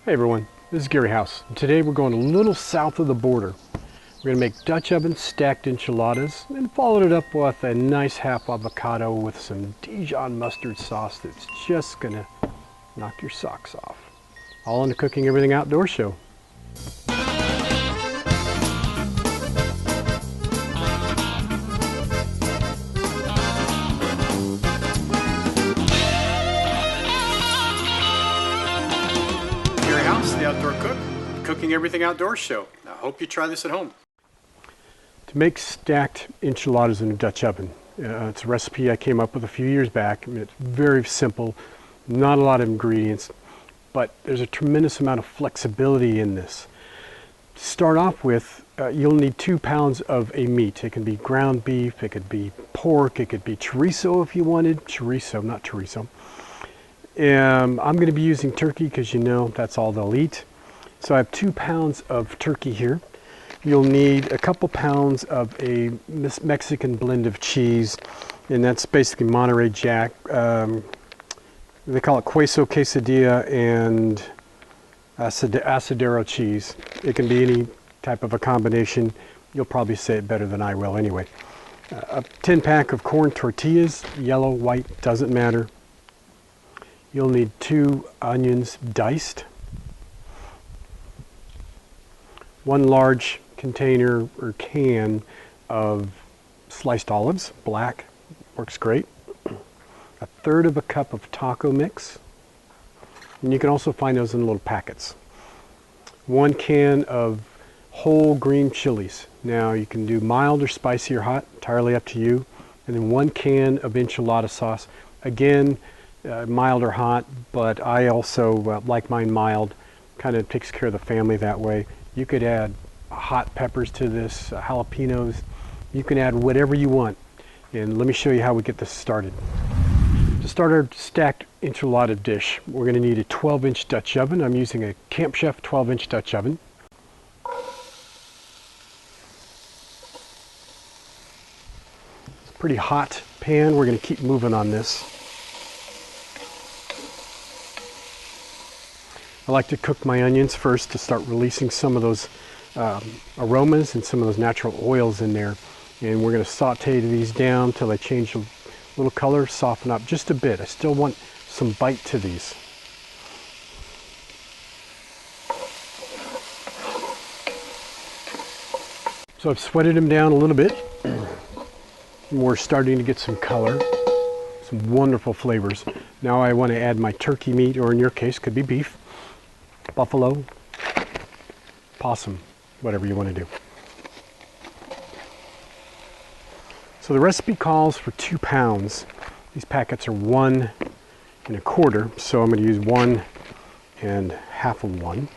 Hey everyone, this is Gary House. Today we're going a little south of the border. We're going to make Dutch oven stacked enchiladas and followed it up with a nice half avocado with some Dijon mustard sauce that's just going to knock your socks off. All in the Cooking Everything Outdoors show. The Outdoor Cook, Cooking Everything Outdoors show. I hope you try this at home. To make stacked enchiladas in a Dutch oven, it's a recipe I came up with a few years back. I mean, it's very simple, not a lot of ingredients, but there's a tremendous amount of flexibility in this. To start off with, you'll need 2 pounds of a meat. It can be ground beef, it could be pork, it could be chorizo if you wanted. Chorizo, not chorizo. I'm going to be using turkey because you know that's all they'll eat. So I have 2 pounds of turkey here. You'll need a couple pounds of a Mexican blend of cheese, and that's basically Monterey Jack. They call it queso quesadilla and asadero cheese. It can be any type of a combination. You'll probably say it better than I will anyway. A 10-pack of corn tortillas, yellow, white, doesn't matter. You'll need 2 onions diced, 1 large container or can of sliced olives, black, works great, 1/3 of a cup of taco mix, and you can also find those in little packets, 1 can of whole green chilies. Now you can do mild or spicy or hot, entirely up to you, and then 1 can of enchilada sauce. Again, mild or hot, but I also like mine mild. Kind of takes care of the family that way. You could add hot peppers to this, jalapenos. You can add whatever you want. And let me show you how we get this started. To start our stacked enchilada dish, we're going to need a 12-inch Dutch oven. I'm using a Camp Chef 12-inch Dutch oven. It's a pretty hot pan. We're going to keep moving on this. I like to cook my onions first to start releasing some of those aromas and some of those natural oils in there. And we're going to saute these down till they change a little color, soften up just a bit. I still want some bite to these. So I've sweated them down a little bit. And we're starting to get some color, some wonderful flavors. Now I want to add my turkey meat, or in your case, could be beef, buffalo, possum, whatever you want to do. So the recipe calls for 2 pounds. These packets are 1 1/4, so I'm going to use 1 1/2 of 1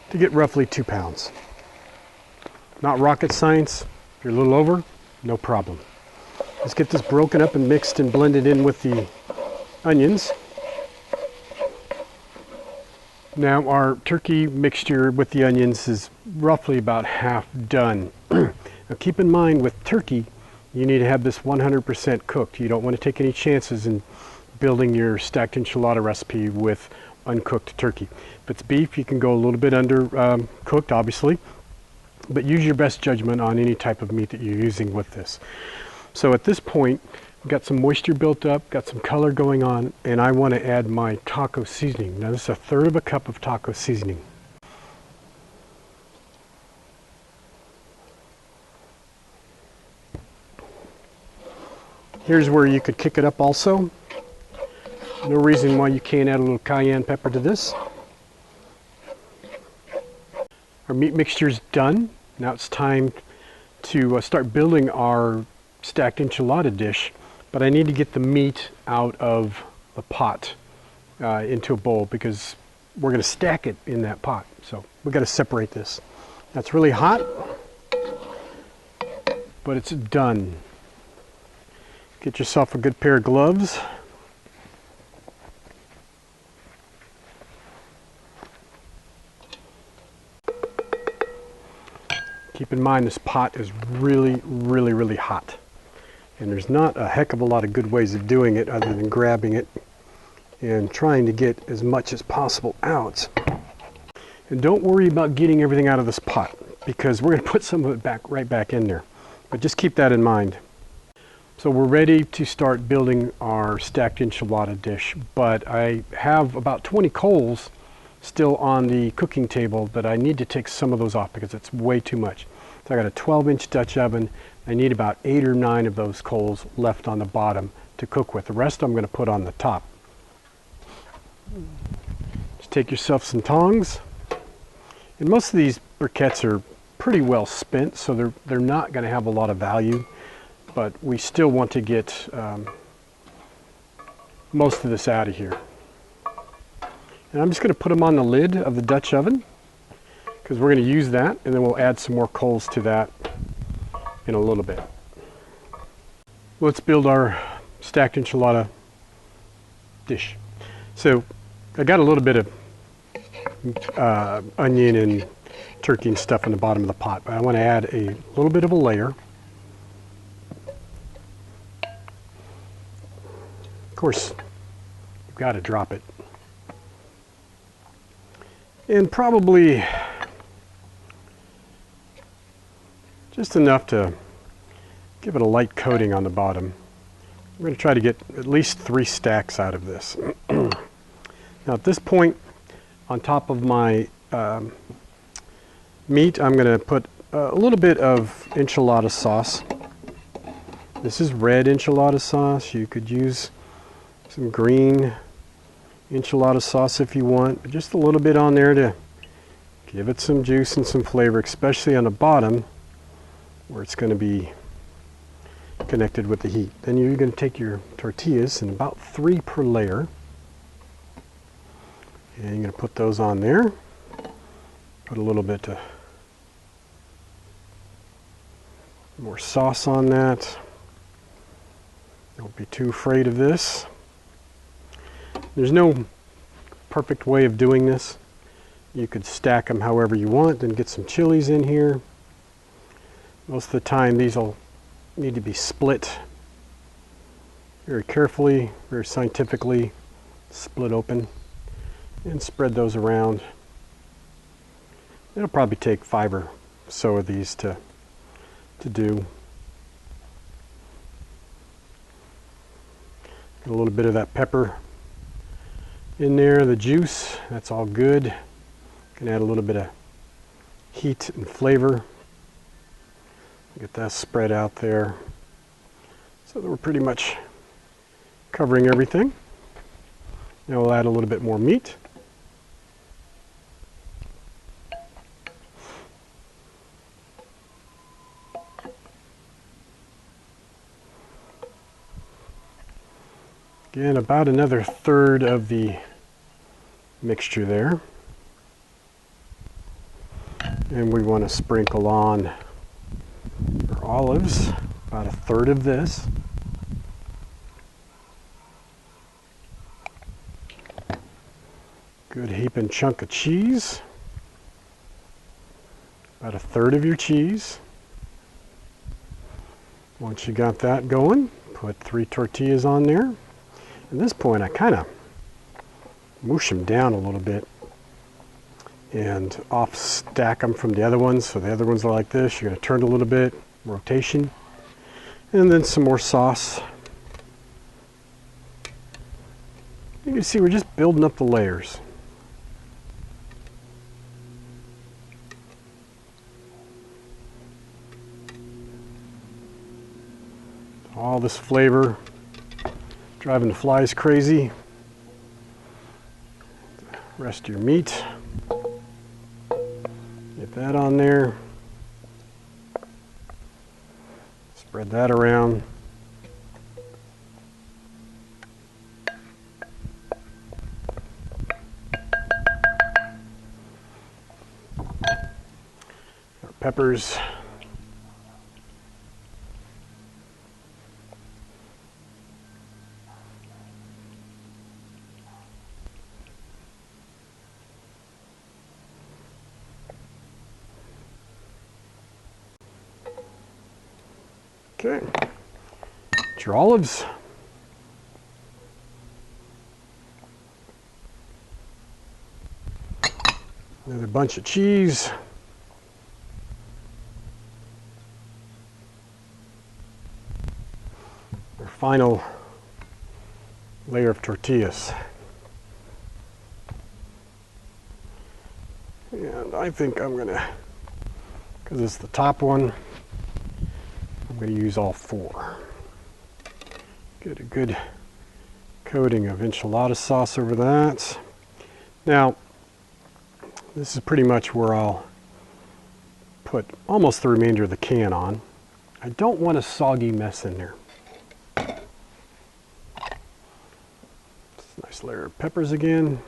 to get roughly 2 pounds. Not rocket science. If you're a little over, no problem. Let's get this broken up and mixed and blended in with the onions. Now our turkey mixture with the onions is roughly about half done. Now keep in mind with turkey, you need to have this 100% cooked. You don't want to take any chances in building your stacked enchilada recipe with uncooked turkey. If it's beef, you can go a little bit under cooked, obviously, but use your best judgment on any type of meat that you're using with this. So at this point, we've got some moisture built up, got some color going on, and I want to add my taco seasoning. Now this is 1/3 of a cup of taco seasoning. Here's where you could kick it up also. No reason why you can't add a little cayenne pepper to this. Our meat mixture is done. Now it's time to start building our stacked enchilada dish, but I need to get the meat out of the pot into a bowl because we're going to stack it in that pot. So we've got to separate this. That's really hot, but it's done. Get yourself a good pair of gloves. Keep in mind this pot is really hot. And there's not a heck of a lot of good ways of doing it other than grabbing it and trying to get as much as possible out. And don't worry about getting everything out of this pot, because we're going to put some of it right back in there. But just keep that in mind. So we're ready to start building our stacked enchilada dish, but I have about 20 coals still on the cooking table, but I need to take some of those off because it's way too much. So I got a 12-inch Dutch oven. I need about 8 or 9 of those coals left on the bottom to cook with. The rest I'm going to put on the top. Just take yourself some tongs. And most of these briquettes are pretty well spent, so they're not going to have a lot of value, but we still want to get most of this out of here. And I'm just going to put them on the lid of the Dutch oven because we're going to use that, and then we'll add some more coals to that in a little bit. Let's build our stacked enchilada dish. So I got a little bit of onion and turkey and stuff in the bottom of the pot, but I want to add a little bit of a layer. Of course, you've got to drop it. And probably just enough to give it a light coating on the bottom. I'm going to try to get at least 3 stacks out of this. Now at this point, on top of my meat, I'm going to put a little bit of enchilada sauce. This is red enchilada sauce. You could use some green enchilada sauce if you want, but just a little bit on there to give it some juice and some flavor, especially on the bottom where it's going to be connected with the heat. Then you're going to take your tortillas, and about 3 per layer, and you're going to put those on there. Put a little bit more sauce on that. Don't be too afraid of this. There's no perfect way of doing this. You could stack them however you want, then get some chilies in here. Most of the time these will need to be split very carefully, very scientifically, split open, and spread those around. It'll probably take 5 or so of these to do. Get a little bit of that pepper in there, the juice, that's all good. Can add a little bit of heat and flavor. Get that spread out there so that we're pretty much covering everything. Now we'll add a little bit more meat. Again, about another 1/3 of the mixture there. And we want to sprinkle on our olives, about 1/3 of this. Good heaping chunk of cheese, about 1/3 of your cheese. Once you got that going, put 3 tortillas on there. At this point, I kind of mush them down a little bit and off stack them from the other ones. So the other ones are like this. You're going to turn a little bit, rotation, and then some more sauce. You can see we're just building up the layers. All this flavor driving the flies crazy. Rest of your meat. Get that on there. Spread that around. Our peppers. Okay, get your olives. Another bunch of cheese. Our final layer of tortillas. And I think I'm gonna, because it's the top one, I'm gonna use all 4. Get a good coating of enchilada sauce over that. Now, this is pretty much where I'll put almost the remainder of the can on. I don't want a soggy mess in there. Nice layer of peppers again.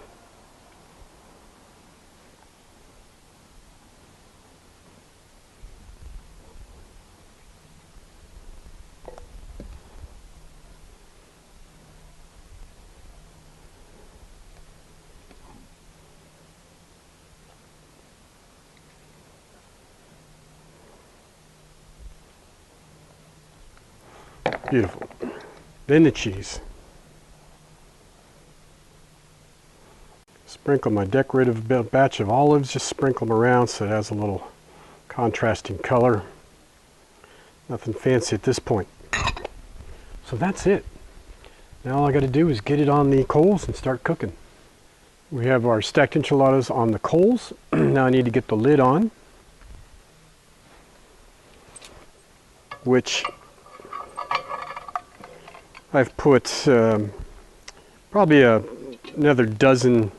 Beautiful. Then the cheese. Sprinkle my decorative batch of olives, just sprinkle them around so it has a little contrasting color. Nothing fancy at this point. So that's it. Now all I got to do is get it on the coals and start cooking. We have our stacked enchiladas on the coals. Now I need to get the lid on, which I've put probably another dozen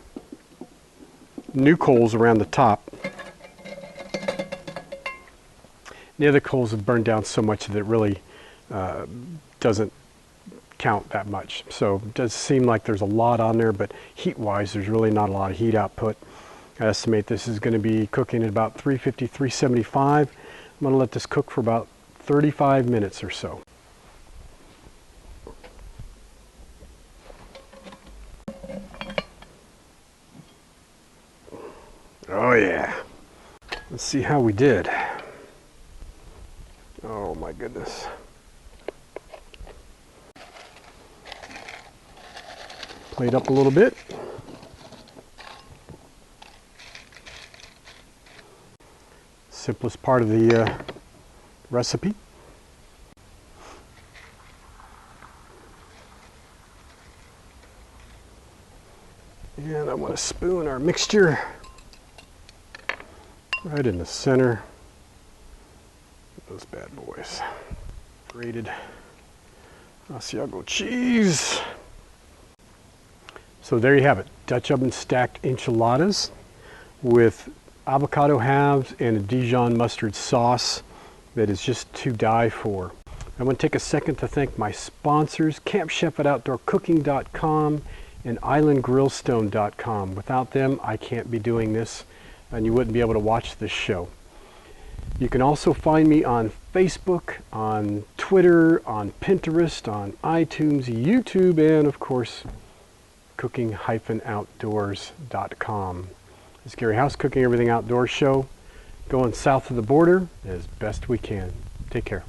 new coals around the top. The other coals have burned down so much that it really doesn't count that much. So it does seem like there's a lot on there, but heat-wise, there's really not a lot of heat output. I estimate this is going to be cooking at about 350, 375. I'm going to let this cook for about 35 minutes or so. Oh yeah. Let's see how we did. Oh my goodness. Plate up a little bit. Simplest part of the recipe. And I want to spoon our mixture right in the center. Those bad boys. Grated Asiago cheese. So there you have it. Dutch oven stacked enchiladas with avocado halves and a Dijon mustard sauce that is just to die for. I want to take a second to thank my sponsors, Camp Chef at OutdoorCooking.com and IslandGrillstone.com. Without them, I can't be doing this, and you wouldn't be able to watch this show. You can also find me on Facebook, on Twitter, on Pinterest, on iTunes, YouTube, and of course, cooking-outdoors.com. It's Gary House, Cooking Everything Outdoors show, going south of the border as best we can. Take care.